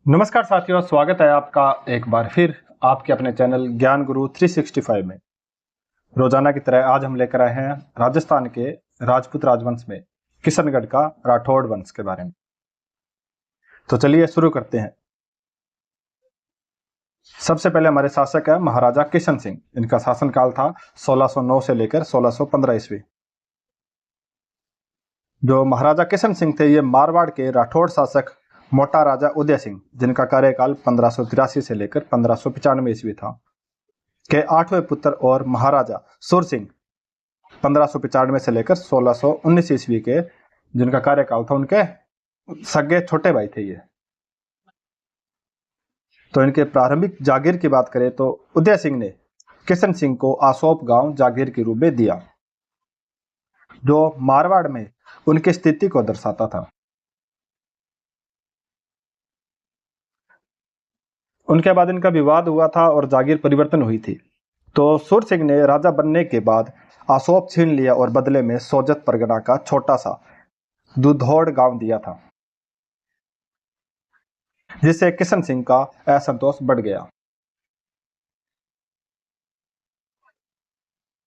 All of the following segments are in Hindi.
नमस्कार साथियों, स्वागत है आपका एक बार फिर आपके अपने चैनल ज्ञान गुरु 365 में। रोजाना की तरह आज हम लेकर आए हैं राजस्थान के राजपूत राजवंश में किशनगढ़ का राठौड़ वंश के बारे में। तो चलिए शुरू करते हैं। सबसे पहले हमारे शासक है महाराजा किशन सिंह। इनका शासनकाल था 1609 से लेकर 1615 ईस्वी। जो महाराजा किशन सिंह थे ये मारवाड़ के राठौड़ शासक मोटा राजा उदय सिंह, जिनका कार्यकाल 1583 से लेकर 1595 ईस्वी था, के 8वें पुत्र और महाराजा सुर सिंह 1595 से लेकर 1619 ईस्वी के, जिनका कार्यकाल था, उनके सगे छोटे भाई थे ये। तो इनके प्रारंभिक जागीर की बात करें तो उदय सिंह ने किशन सिंह को आसोप गांव जागीर के रूप में दिया, जो मारवाड़ में उनकी स्थिति को दर्शाता था। उनके बाद इनका विवाद हुआ था और जागीर परिवर्तन हुई थी। तो सुर सिंह ने राजा बनने के बाद आसोप छीन लिया और बदले में सोजत परगना का छोटा सा दुधौड़ गांव दिया था, जिससे किशन सिंह का असंतोष बढ़ गया।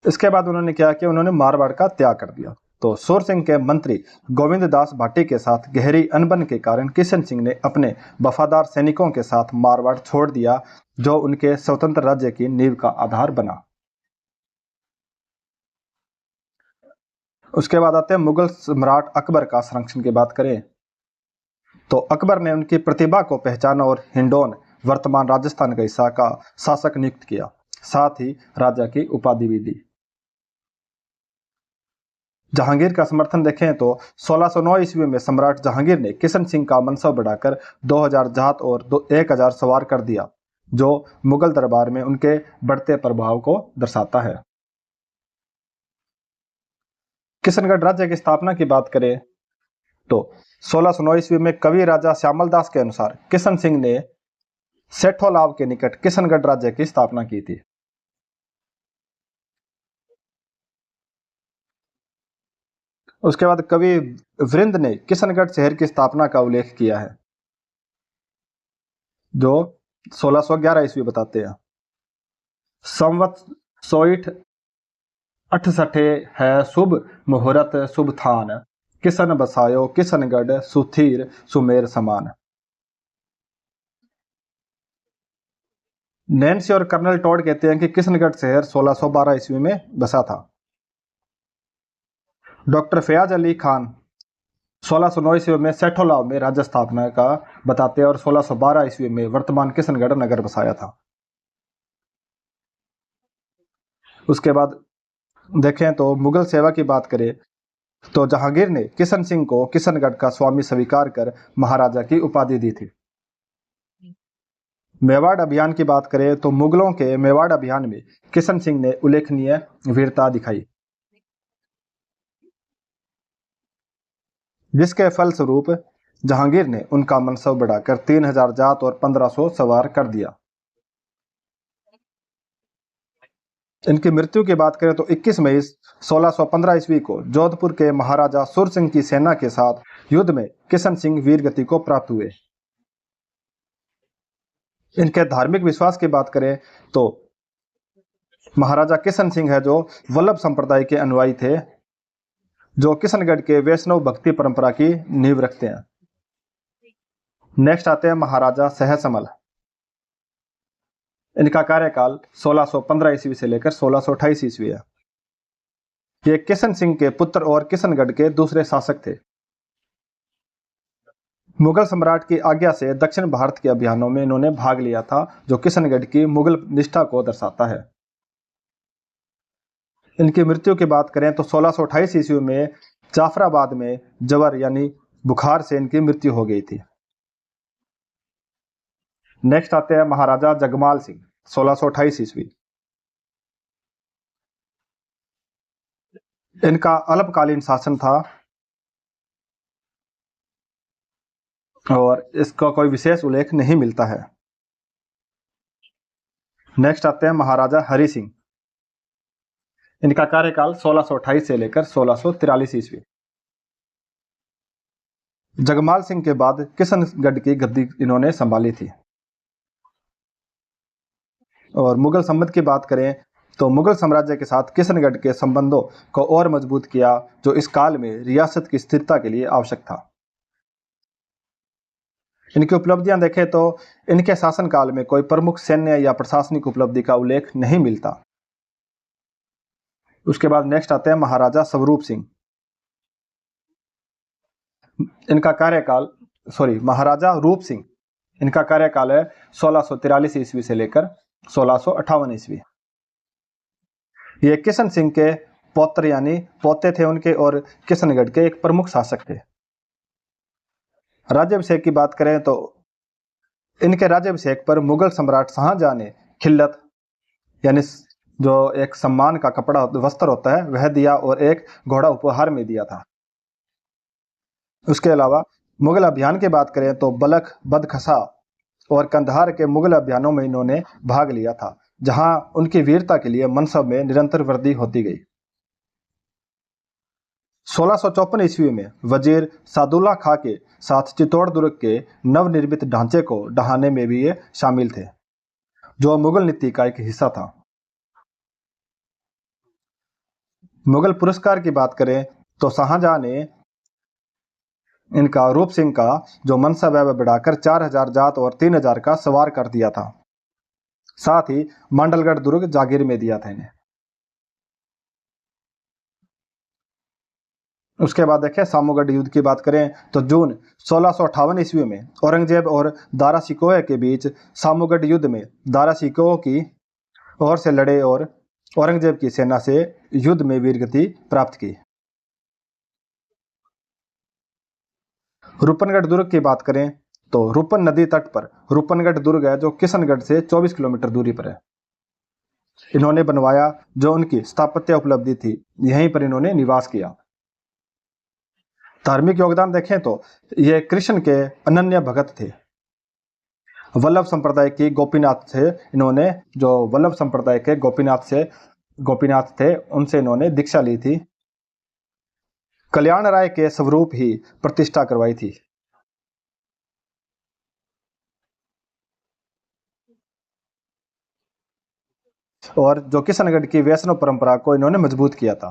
इसके बाद उन्होंने क्या किया, उन्होंने मारवाड़ का त्याग कर दिया। तो सुर सिंह के मंत्री गोविंद दास भाटी के साथ गहरी अनबन के कारण किशन सिंह ने अपने वफादार सैनिकों के साथ मारवाड़ छोड़ दिया, जो उनके स्वतंत्र राज्य की नींव का आधार बना। उसके बाद आते हैं मुगल सम्राट अकबर का संरक्षण की बात करें तो अकबर ने उनकी प्रतिभा को पहचाना और हिंडौन, वर्तमान राजस्थान का हिस्सा, का शासक नियुक्त किया, साथ ही राजा की उपाधि भी दी। जहांगीर का समर्थन देखें तो 1609 ईस्वी में सम्राट जहांगीर ने किशन सिंह का मनसब बढ़ाकर 2000 जात और 1000 सवार कर दिया, जो मुगल दरबार में उनके बढ़ते प्रभाव को दर्शाता है। किशनगढ़ राज्य की स्थापना की बात करें तो 1609 ईस्वी में कवि राजा श्यामल दास के अनुसार किशन सिंह ने सेठोलाव के निकट किशनगढ़ राज्य की स्थापना की थी। उसके बाद कवि वृंद ने किशनगढ़ शहर की स्थापना का उल्लेख किया है, जो 1611 ईस्वी बताते हैं। संवत सोइठ 68 है शुभ मुहूर्त शुभ थान, किशन बसायो किशनगढ़ सुथीर सुमेर समान। नैन्सी और कर्नल टॉड कहते हैं कि किशनगढ़ शहर 1612 ईस्वी में बसा था। डॉक्टर फयाज अली खान 1609 ईस्वी में सेठोलाव में राज्य स्थापना का बताते हैं और 1612 ईस्वी में वर्तमान किशनगढ़ नगर बसाया था। उसके बाद देखें तो मुगल सेवा की बात करें तो जहांगीर ने किशन सिंह को किशनगढ़ का स्वामी स्वीकार कर महाराजा की उपाधि दी थी। मेवाड़ अभियान की बात करें तो मुगलों के मेवाड़ अभियान में किशन सिंह ने उल्लेखनीय वीरता दिखाई, जिसके फलस्वरूप जहांगीर ने उनका मनसब बढ़ाकर 3000 जात और 1500 सवार कर दिया। इनकी मृत्यु की बात करें तो 21 मई 1615 ईस्वी को जोधपुर के महाराजा सुर सिंह की सेना के साथ युद्ध में किशन सिंह वीर गति को प्राप्त हुए। इनके धार्मिक विश्वास की बात करें तो महाराजा किशन सिंह है जो वल्लभ संप्रदाय के अनुयायी थे, जो किशनगढ़ के वैष्णव भक्ति परंपरा की नींव रखते हैं। नेक्स्ट आते हैं महाराजा सहसमल। इनका कार्यकाल 1615 ईस्वी से लेकर 1628 ईस्वी है। ये किशन सिंह के पुत्र और किशनगढ़ के दूसरे शासक थे। मुगल सम्राट की आज्ञा से दक्षिण भारत के अभियानों में इन्होंने भाग लिया था, जो किशनगढ़ की मुगल निष्ठा को दर्शाता है। इनकी मृत्यु की बात करें तो 1628 ईस्वी में जाफराबाद में जवर यानी बुखार से इनकी मृत्यु हो गई थी। नेक्स्ट आते हैं महाराजा जगमाल सिंह 1628 ईस्वी। इनका अल्पकालीन शासन था और इसका कोई विशेष उल्लेख नहीं मिलता है। नेक्स्ट आते हैं महाराजा हरि सिंह। इनका कार्यकाल 1628 से लेकर 1643 ईस्वी। जगमाल सिंह के बाद किशनगढ़ की गद्दी इन्होंने संभाली थी। और मुगल संबंध की बात करें तो मुगल साम्राज्य के साथ किशनगढ़ के संबंधों को और मजबूत किया, जो इस काल में रियासत की स्थिरता के लिए आवश्यक था। इनकी उपलब्धियां देखें तो इनके शासनकाल में कोई प्रमुख सैन्य या प्रशासनिक उपलब्धि का उल्लेख नहीं मिलता। उसके बाद नेक्स्ट आते हैं महाराजा स्वरूप सिंह। इनका कार्यकाल महाराजा रूप सिंह, इनका कार्यकाल है 1643 ईस्वी से लेकर 1658 ईस्वी। ये किशन सिंह के पौत्र यानी पोते थे उनके, और किशनगढ़ के एक प्रमुख शासक थे। राज्याभिषेक की बात करें तो इनके राज्याभिषेक पर मुगल सम्राट शाहजहां ने खिल्लत यानी जो एक सम्मान का कपड़ा वस्त्र होता है वह दिया, और एक घोड़ा उपहार में दिया था। उसके अलावा मुगल अभियान की बात करें तो बलख, बदखसा और कंधार के मुगल अभियानों में इन्होंने भाग लिया था, जहां उनकी वीरता के लिए मनसब में निरंतर वृद्धि होती गई। 1654 ईस्वी में वजीर सादुल्ला खां के साथ चित्तौड़ दुर्ग के नवनिर्मित ढांचे को ढहाने में भी ये शामिल थे, जो मुगल नीति का एक हिस्सा था। मुगल पुरस्कार की बात करें तो शाहजहां ने इनका रूप सिंह का जो मनसब है वह बढ़ाकर 4000 जात और 3000 का सवार कर दिया था। साथ ही मांडलगढ़ दुर्ग जागीर में दिया था इन्हें। उसके बाद देखें सामूगढ़ युद्ध की बात करें तो जून 1658 ईस्वी में औरंगजेब और दारा शिकोह के बीच सामूगढ़ युद्ध में दारा शिकोह की ओर से लड़े और औरंगजेब की सेना से युद्ध में वीरगति प्राप्त की। रूपनगढ़ दुर्ग की बात करें तो रूपन नदी तट पर रूपनगढ़ दुर्ग है, जो किशनगढ़ से 24 किलोमीटर दूरी पर है। इन्होंने बनवाया, जो उनकी स्थापत्य उपलब्धि थी, यहीं पर इन्होंने निवास किया। धार्मिक योगदान देखें तो ये कृष्ण के अनन्य भगत थे। वल्लभ संप्रदाय की गोपीनाथ थे इन्होंने, जो वल्लभ संप्रदाय के गोपीनाथ थे उनसे इन्होंने दीक्षा ली थी। कल्याण राय के स्वरूप ही प्रतिष्ठा करवाई थी। और जो किशनगढ़ की वैष्णव परंपरा को इन्होंने मजबूत किया था।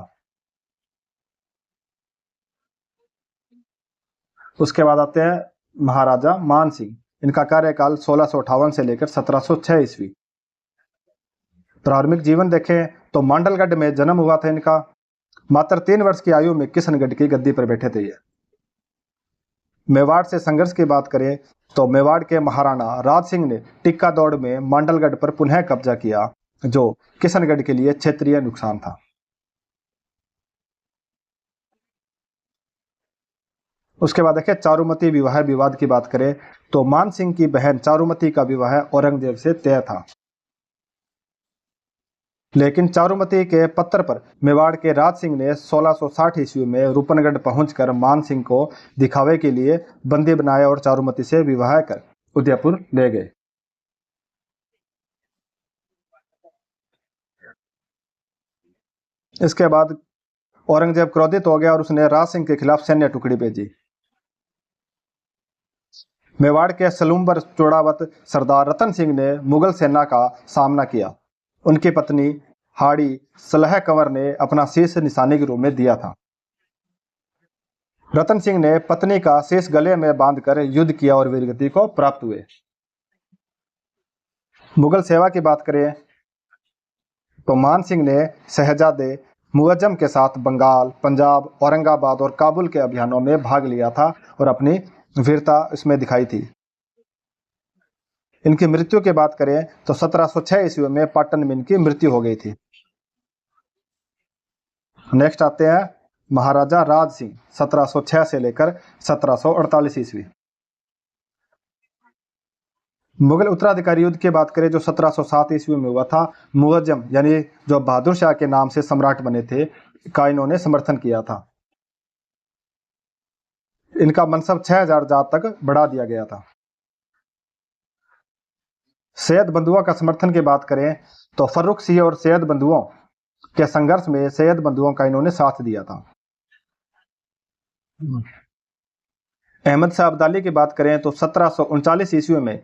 उसके बाद आते हैं महाराजा मान सिंह। इनका कार्यकाल 1658 से लेकर 1706 ईस्वी। प्रारंभिक जीवन देखें तो मांडलगढ़ में जन्म हुआ था इनका। मात्र 3 वर्ष की आयु में किशनगढ़ की गद्दी पर बैठे थे ये। मेवाड़ से संघर्ष की बात करें तो मेवाड़ के महाराणा राज सिंह ने टिक्का दौड़ में मांडलगढ़ पर पुनः कब्जा किया, जो किशनगढ़ के लिए क्षेत्रीय नुकसान था। उसके बाद देखिए चारुमती विवाह विवाद की बात करें तो मान सिंह की बहन चारुमती का विवाह औरंगजेब से तय था, लेकिन चारुमती के पत्र पर मेवाड़ के राज सिंह ने 1660 ईस्वी में रूपनगढ़ पहुंचकर मान सिंह को दिखावे के लिए बंदी बनाया और चारुमती से विवाह कर उदयपुर ले गए। इसके बाद औरंगजेब क्रोधित हो गया और उसने राज सिंह के खिलाफ सैन्य टुकड़ी भेजी। मेवाड़ के सलूम्बर चोड़ावत सरदार रतन सिंह ने मुगल सेना का सामना किया। उनकी पत्नी हाड़ी सलह कंवर ने अपना शीश निशाने के रूप में दिया था। रतन सिंह ने पत्नी का शीश गले में बांधकर युद्ध किया और वीरगति को प्राप्त हुए। मुगल सेवा की बात करें तो मान सिंह ने शहजादे मुअज्जम के साथ बंगाल, पंजाब, औरंगाबाद और काबुल के अभियानों में भाग लिया था और अपनी वीरता इसमें दिखाई थी। इनकी मृत्यु की बात करें तो 1706 ईस्वी में पाटन में इनकी मृत्यु हो गई थी। नेक्स्ट आते हैं महाराजा राज सिंह 1706 से लेकर 1748 ईस्वी। मुगल उत्तराधिकारी युद्ध की बात करें जो 1707 ईस्वी में हुआ था, मुअज्जम यानी जो बहादुर शाह के नाम से सम्राट बने थे का इन्होंने समर्थन किया था। इनका मनसब 6000 जात तक बढ़ा दिया गया था। सैयद बंधुओं का समर्थन की बात करें तो फर्रुख सिंह और सैयद बंधुओं के संघर्ष में सैयद बंधुओं का इन्होंने साथ दिया था। अहमद शाह अब्दाली की बात करें तो 1739 ईस्वी में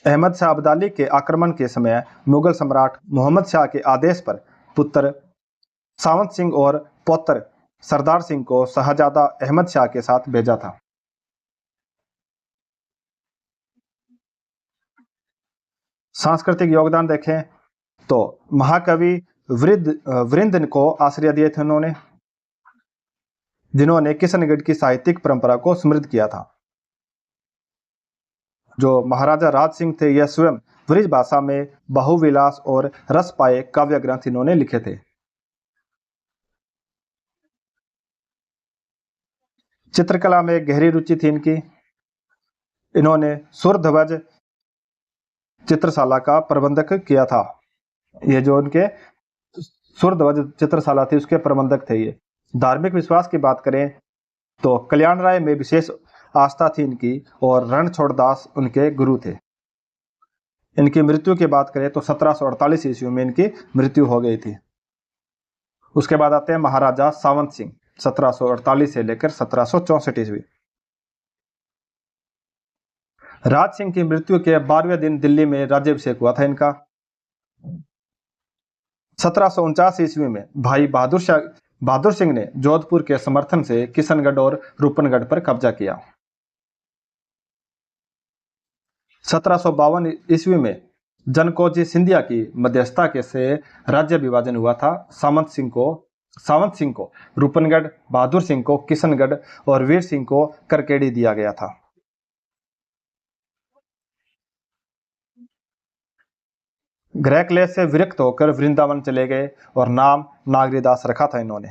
अहमद शाह अब्दाली के आक्रमण के समय मुगल सम्राट मोहम्मद शाह के आदेश पर पुत्र सावंत सिंह और पौत्र सरदार सिंह को शहजादा अहमद शाह के साथ भेजा था। सांस्कृतिक योगदान देखें तो महाकवि वृंद को आश्रय दिए थे उन्होंने, जिन्होंने किशनगढ़ की साहित्यिक परंपरा को समृद्ध किया था। जो महाराजा राज सिंह थे यह स्वयं ब्रिज भाषा में बहुविलास और रस पाए काव्य ग्रंथ इन्होंने लिखे थे। चित्रकला में गहरी रुचि थी इनकी। इन्होंने सूर्यध्वज चित्रशाला का प्रबंधक किया था। ये जो उनके सूर्यध्वज चित्रशाला थी उसके प्रबंधक थे ये। धार्मिक विश्वास की बात करें तो कल्याण राय में विशेष आस्था थी इनकी और रणछोड़ दास उनके गुरु थे। इनकी मृत्यु की बात करें तो 1748 ईस्वी में इनकी मृत्यु हो गई थी। उसके बाद आते हैं महाराजा सावंत सिंह 1748 से लेकर 1764 ईस्वी। राज सिंह की मृत्यु के 12वें दिन दिल्ली में राज्याभिषेक हुआ था इनका। 1749 ईस्वी में भाई बहादुर सिंह ने जोधपुर के समर्थन से किशनगढ़ और रूपनगढ़ पर कब्जा किया। 1752 ईस्वी में जनकोजी सिंधिया की मध्यस्थता के से राज्य विभाजन हुआ था। सावंत सिंह को रूपनगढ़, बहादुर सिंह को किशनगढ़ और वीर सिंह को करकेड़ी दिया गया था। गृह क्लेश से विरक्त होकर वृंदावन चले गए और नाम नागरीदास रखा था इन्होंने।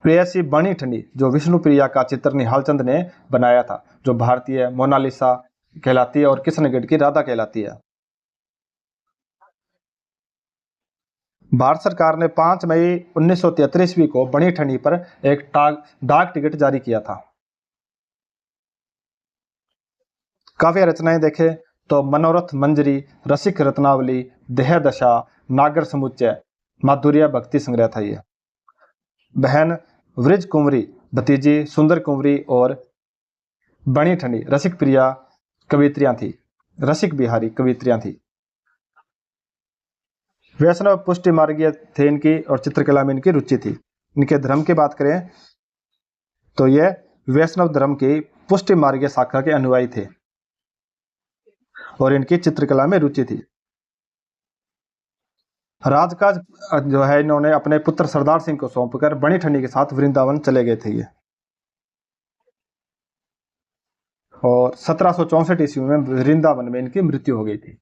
प्रेयसी बनी ठंडी जो विष्णु प्रिया का चित्र निहाल चंद ने बनाया था, जो भारतीय मोनालिसा कहलाती है और किशनगढ़ की राधा कहलाती है। भारत सरकार ने 5 मई 1973 ईस्वी को बनी ठंडी पर एक डाक टिकट जारी किया था। काव्य रचनाएं देखें तो मनोरथ मंजरी, रसिक रत्नावली, देह दशा, नागर समुच्चय, माधुर्य भक्ति संग्रह था ये। बहन वृज कुंवरी, भतीजी सुंदर कुंवरी और बणी ठंडी रसिक प्रिया कवित्रियां थी, रसिक बिहारी कवित्रियां थी। वैष्णव पुष्टि मार्गीय थे इनकी और चित्रकला में इनकी रुचि थी। इनके धर्म की बात करें तो ये वैष्णव धर्म की पुष्टि मार्गीय शाखा के अनुयायी थे और इनकी चित्रकला में रुचि थी। राजकाज जो है इन्होंने अपने पुत्र सरदार सिंह को सौंपकर बणी ठंडी के साथ वृंदावन चले गए थे ये। और 1764 ईस्वी में वृंदावन में इनकी मृत्यु हो गई थी।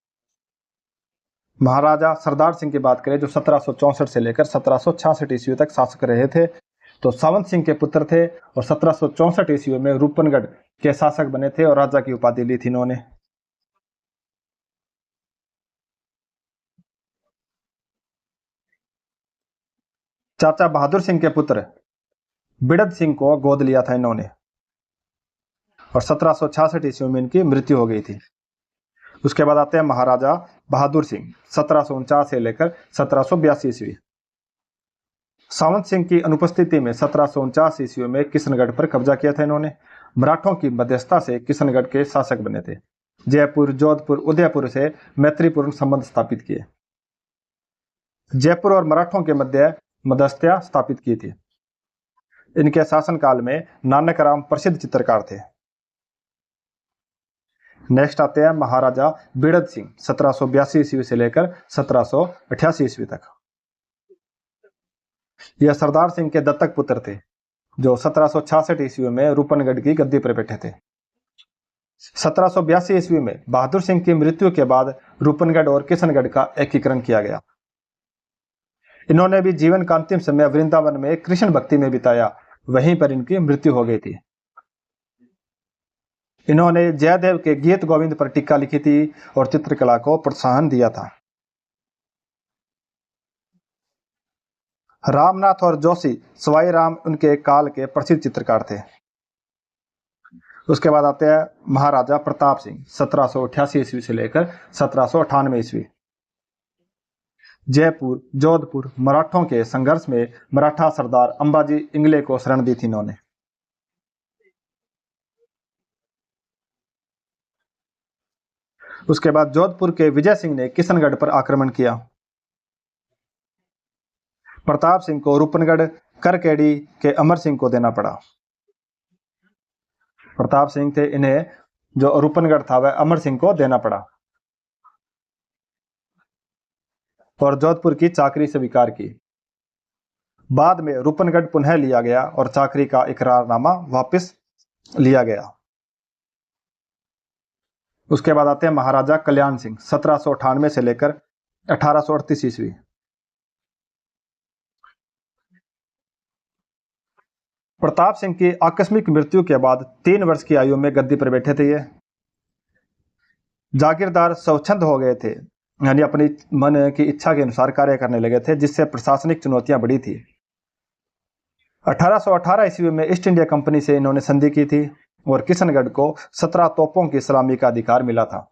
महाराजा सरदार सिंह की बात करें जो 1764 से लेकर 1766 ईस्वी तक शासक रहे थे, तो सावंत सिंह के पुत्र थे और 1764 ईस्वी में रूपनगढ़ के शासक बने थे और राजा की उपाधि ली थी इन्होंने। चाचा बहादुर सिंह के पुत्र बिड़द सिंह को गोद लिया था इन्होंने और 1766 ईस्वी में इनकी मृत्यु हो गई थी। उसके बाद आते हैं महाराजा बहादुर सिंह 1749 से लेकर 1782 ईस्वी। सावंत सिंह की अनुपस्थिति में 1749 ईस्वी में किशनगढ़ पर कब्जा किया था इन्होंने। मराठों की मध्यस्थता से किशनगढ़ के शासक बने थे। जयपुर, जोधपुर, उदयपुर से मैत्रीपूर्ण संबंध स्थापित किए। जयपुर और मराठों के मध्य मध्यस्थता स्थापित की थी। इनके शासनकाल में नानक राम प्रसिद्ध चित्रकार थे। नेक्स्ट आते हैं महाराजा बिड़द सिंह 1782 ईस्वी से लेकर 1788 ईस्वी तक। यह सरदार सिंह के दत्तक पुत्र थे जो 1766 ईस्वी में रूपनगढ़ की गद्दी पर बैठे थे। 1782 ईस्वी में बहादुर सिंह की मृत्यु के बाद रूपनगढ़ और किशनगढ़ का एकीकरण किया गया। इन्होंने भी जीवन का अंतिम समय वृंदावन में कृष्ण भक्ति में बिताया, वहीं पर इनकी मृत्यु हो गई थी। इन्होंने जयदेव के गीत गोविंद पर टीका लिखी थी और चित्रकला को प्रोत्साहन दिया था। रामनाथ और जोशी सवाई राम उनके काल के प्रसिद्ध चित्रकार थे। उसके बाद आते हैं महाराजा प्रताप सिंह 1788 ईस्वी से लेकर 1798 ईस्वी। जयपुर, जोधपुर मराठों के संघर्ष में मराठा सरदार अंबाजी इंगले को शरण दी थी इन्होंने। उसके बाद जोधपुर के विजय सिंह ने किशनगढ़ पर आक्रमण किया। प्रताप सिंह को रूपनगढ़ करकेड़ी के अमर सिंह को देना पड़ा। प्रताप सिंह थे, इन्हें जो रूपनगढ़ था वह अमर सिंह को देना पड़ा और जोधपुर की चाकरी स्वीकार की। बाद में रूपनगढ़ पुनः लिया गया और चाकरी का इकरारनामा वापस लिया गया। उसके बाद आते हैं महाराजा कल्याण सिंह, 1798 से लेकर 1838 ईस्वी। प्रताप सिंह की आकस्मिक मृत्यु के बाद 3 वर्ष की आयु में गद्दी पर बैठे थे ये। जागीरदार स्वच्छंद हो गए थे, यानी अपनी मन की इच्छा के अनुसार कार्य करने लगे थे, जिससे प्रशासनिक चुनौतियां बढ़ी थी। 1818 ईस्वी में ईस्ट इंडिया कंपनी से इन्होंने संधि की थी और किशनगढ़ को 17 तोपों की सलामी का अधिकार मिला था।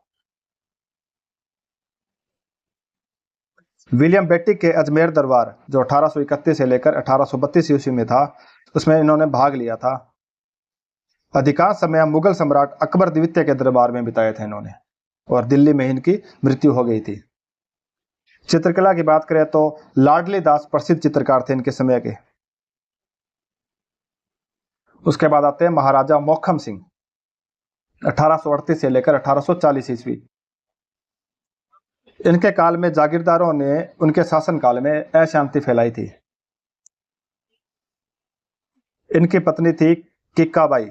विलियम बेटिक के अजमेर दरबार जो 1831 से लेकर 1832 ईस्वी में था, उसमें इन्होंने भाग लिया था। अधिकांश समय मुगल सम्राट अकबर द्वितीय के दरबार में बिताया था इन्होंने और दिल्ली में इनकी मृत्यु हो गई थी। चित्रकला की बात करें तो लाडली दास प्रसिद्ध चित्रकार थे इनके समय के। उसके बाद आते हैं महाराजा मोखम सिंह, 1838 से लेकर 1840 ईस्वी। इनके काल में जागीरदारों ने उनके शासन काल में अशांति फैलाई थी। इनकी पत्नी थी किक्काबाई,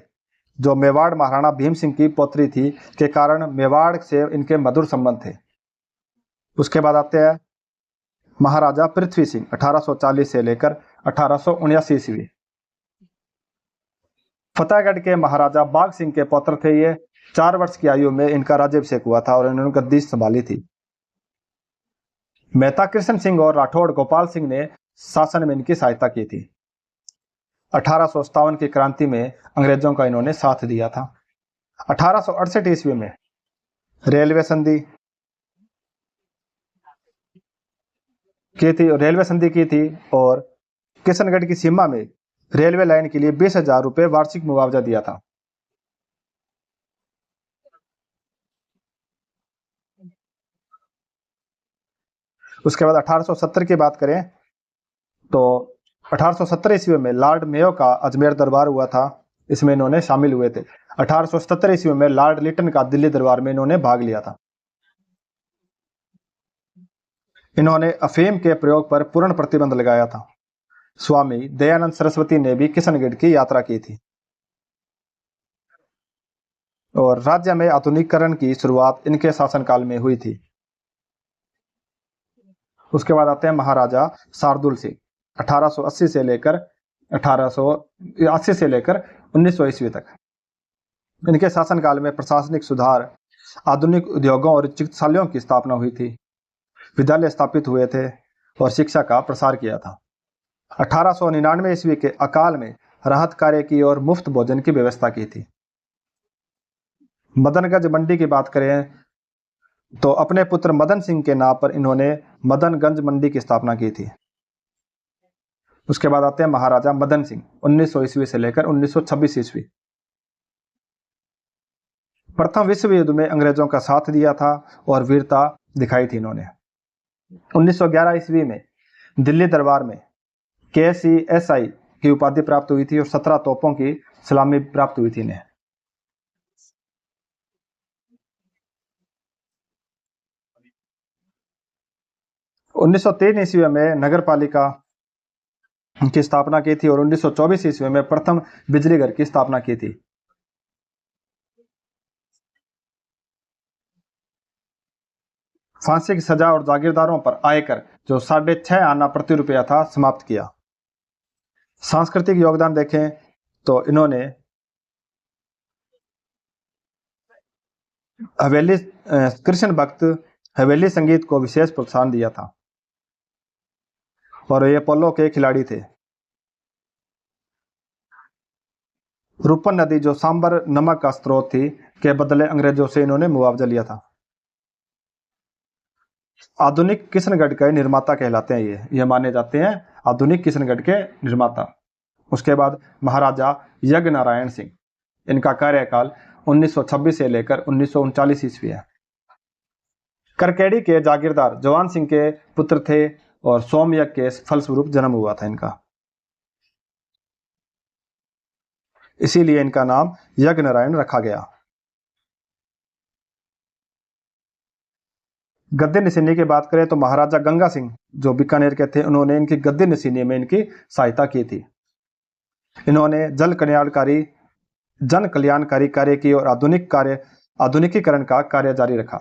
जो मेवाड़ महाराणा भीम सिंह की पौत्री थी, के कारण मेवाड़ से इनके मधुर संबंध थे। उसके बाद आते हैं महाराजा पृथ्वी सिंह, 1840 से लेकर 1879 ईस्वी। फतेहगढ़ के महाराजा बाघ सिंह के पौत्र थे ये। 4 वर्ष की आयु में इनका राज्याभिषेक हुआ था और इन्होंने गद्दी संभाली थी। मेहता कृष्ण सिंह और राठौड़ गोपाल सिंह ने शासन में इनकी सहायता की थी। 1857 की क्रांति में अंग्रेजों का इन्होंने साथ दिया था। 1868 ईस्वी में रेलवे संधि की थी और किशनगढ़ की सीमा में रेलवे लाइन के लिए 20,000 रुपए वार्षिक मुआवजा दिया था। उसके बाद 1870 की बात करें तो 1870 ईस्वी में लॉर्ड मेयो का अजमेर दरबार हुआ था, इसमें इन्होंने शामिल हुए थे। 1877 ईस्वी में लॉर्ड लिटन का दिल्ली दरबार में इन्होंने भाग लिया था। इन्होंने अफीम के प्रयोग पर पूर्ण प्रतिबंध लगाया था। स्वामी दयानंद सरस्वती ने भी किशनगढ़ की यात्रा की थी और राज्य में आधुनिकीकरण की शुरुआत इनके शासनकाल में हुई थी। उसके बाद आते हैं महाराजा शार्दुल सिंह, 1880 से लेकर 1900 ईस्वी तक। इनके शासनकाल में प्रशासनिक सुधार, आधुनिक उद्योगों और चिकित्सालयों की स्थापना हुई थी, विद्यालय स्थापित हुए थे और शिक्षा का प्रसार किया था। 1899 ईस्वी के अकाल में राहत कार्य की और मुफ्त भोजन की व्यवस्था की थी। मदनगंज मंडी की बात करें तो अपने पुत्र मदन सिंह के नाम पर इन्होंने मदनगंज मंडी की स्थापना की थी। उसके बाद आते हैं महाराजा मदन सिंह, 1900 ईस्वी से लेकर 1926 ईस्वी। प्रथम विश्व युद्ध में अंग्रेजों का साथ दिया था और वीरता दिखाई थी इन्होंने। 1911 ईस्वी में दिल्ली दरबार में KCSI की उपाधि प्राप्त हुई थी और 17 तोपों की सलामी प्राप्त हुई थी इन्हें। उन्नीस सौ 3 ईस्वी में नगर पालिका की स्थापना की थी और 1924 ईस्वी में प्रथम बिजली घर की स्थापना की थी। फांसी की सजा और जागीरदारों पर आयकर जो 6.5 आना प्रति रुपया था, समाप्त किया। सांस्कृतिक योगदान देखें तो इन्होंने हवेली कृष्ण भक्त हवेली संगीत को विशेष प्रोत्साहन दिया था और ये पोलो के खिलाड़ी थे। रूपन नदी जो सांबर नमक का स्रोत थी, के बदले अंग्रेजों से इन्होंने मुआवजा लिया था। आधुनिक किशनगढ़ के निर्माता कहलाते हैं ये माने जाते हैं आधुनिक किशनगढ़ के निर्माता। उसके बाद महाराजा यज्ञनारायण सिंह, इनका कार्यकाल 1926 से लेकर 1939 ईस्वी है। करकेड़ी के जागीरदार जवान सिंह के पुत्र थे और सोमयज्ञ के फलस्वरूप जन्म हुआ था इनका, इसीलिए इनका नाम यज्ञनारायण रखा गया। गद्दी नशीनी की बात करें तो महाराजा गंगा सिंह जो बीकानेर के थे, उन्होंने इनकी गद्दी नशीनी में इनकी सहायता की थी। इन्होंने जन कल्याणकारी कार्य की और आधुनिकीकरण का कार्य जारी रखा।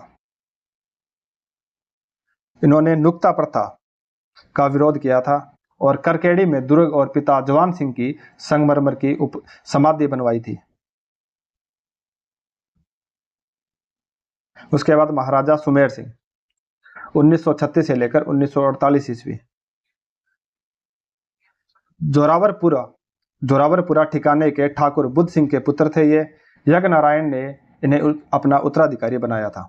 इन्होंने नुक्ता प्रथा का विरोध किया था और करकेड़ी में दुर्ग और पिता जवान सिंह की संगमरमर की समाधि बनवाई थी। उसके बाद महाराजा सुमेर सिंह 1936 से लेकर 1948 ईस्वी। जोरावरपुरा ठिकाने के ठाकुर बुद्ध सिंह के पुत्र थे ये। यज्ञनारायण ने इन्हें अपना उत्तराधिकारी बनाया था।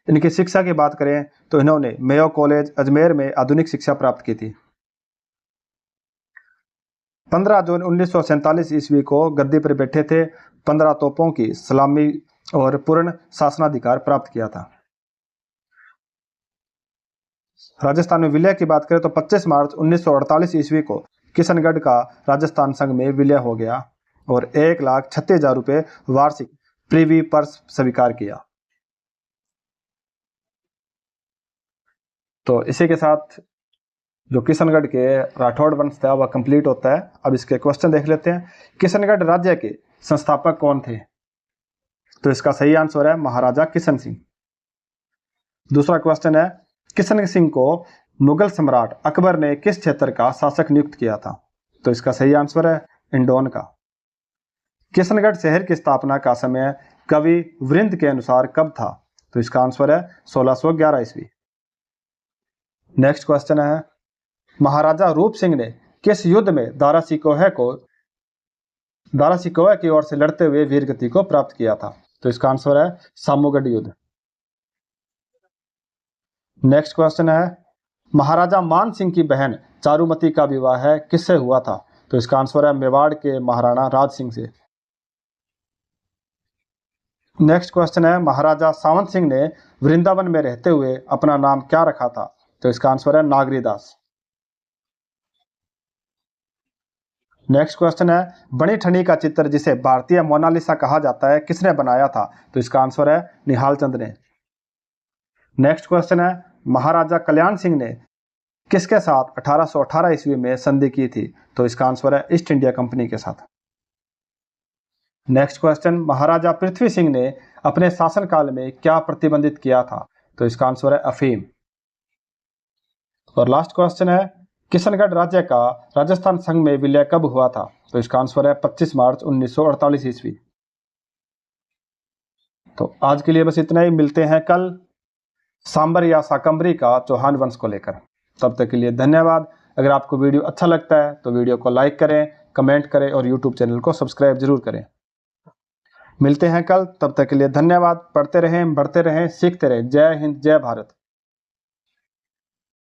इनकी शिक्षा की बात करें तो इन्होंने मेयो कॉलेज अजमेर में आधुनिक शिक्षा प्राप्त की थी। 15 जून 1947 ईस्वी को गद्दी पर बैठे थे। 15 तोपों की सलामी और पूर्ण शासनाधिकार प्राप्त किया था। राजस्थान में विलय की बात करें तो 25 मार्च 1948 ईस्वी को किशनगढ़ का राजस्थान संघ में विलय हो गया और 1,36,000 रुपये वार्षिक प्रीवी पर्स स्वीकार किया। तो इसी के साथ जो किशनगढ़ के राठौड़ वंश था वह कंप्लीट होता है। अब इसके क्वेश्चन देख लेते हैं। किशनगढ़ राज्य के संस्थापक कौन थे? तो इसका सही आंसर है महाराजा किशन सिंह। दूसरा क्वेश्चन है, किशन सिंह को मुगल सम्राट अकबर ने किस क्षेत्र का शासक नियुक्त किया था? तो इसका सही आंसर है इंडोन का। किशनगढ़ शहर की स्थापना का समय कवि वृंद के अनुसार कब था? तो इसका आंसर है 1611 ईस्वी। नेक्स्ट क्वेश्चन है, महाराजा रूप सिंह ने किस युद्ध में दारा सिकोह की ओर से लड़ते हुए वीरगति को प्राप्त किया था? तो इसका आंसर है सामूगढ़ युद्ध। नेक्स्ट क्वेश्चन है, महाराजा मान सिंह की बहन चारुमती का विवाह किससे हुआ था? तो इसका आंसर है मेवाड़ के महाराणा राज सिंह से। नेक्स्ट क्वेश्चन है, महाराजा सावंत सिंह ने वृंदावन में रहते हुए अपना नाम क्या रखा था? तो इसका आंसर है नागरीदास। नेक्स्ट क्वेश्चन है, बनी ठनी का चित्र जिसे भारतीय मोनालिसा कहा जाता है किसने बनाया था? तो इसका आंसर है निहाल चंद ने। नेक्स्ट क्वेश्चन है, महाराजा कल्याण सिंह ने किसके साथ 1818 ईस्वी में संधि की थी? तो इसका आंसर है ईस्ट इंडिया कंपनी के साथ। नेक्स्ट क्वेश्चन, महाराजा पृथ्वी सिंह ने अपने शासनकाल में क्या प्रतिबंधित किया था? तो इसका आंसर है अफीम। और लास्ट क्वेश्चन है, किशनगढ़ राज्य का राजस्थान संघ में विलय कब हुआ था? तो इसका आंसर है 25 मार्च 1948 ईस्वी। तो आज के लिए बस इतना ही। मिलते हैं कल सांबर या शाकंभरी का चौहान वंश को लेकर। तब तक के लिए धन्यवाद। अगर आपको वीडियो अच्छा लगता है तो वीडियो को लाइक करें, कमेंट करें और यूट्यूब चैनल को सब्सक्राइब जरूर करें। मिलते हैं कल, तब तक के लिए धन्यवाद। पढ़ते रहें, बढ़ते रहें, सीखते रहें। जय हिंद, जय भारत।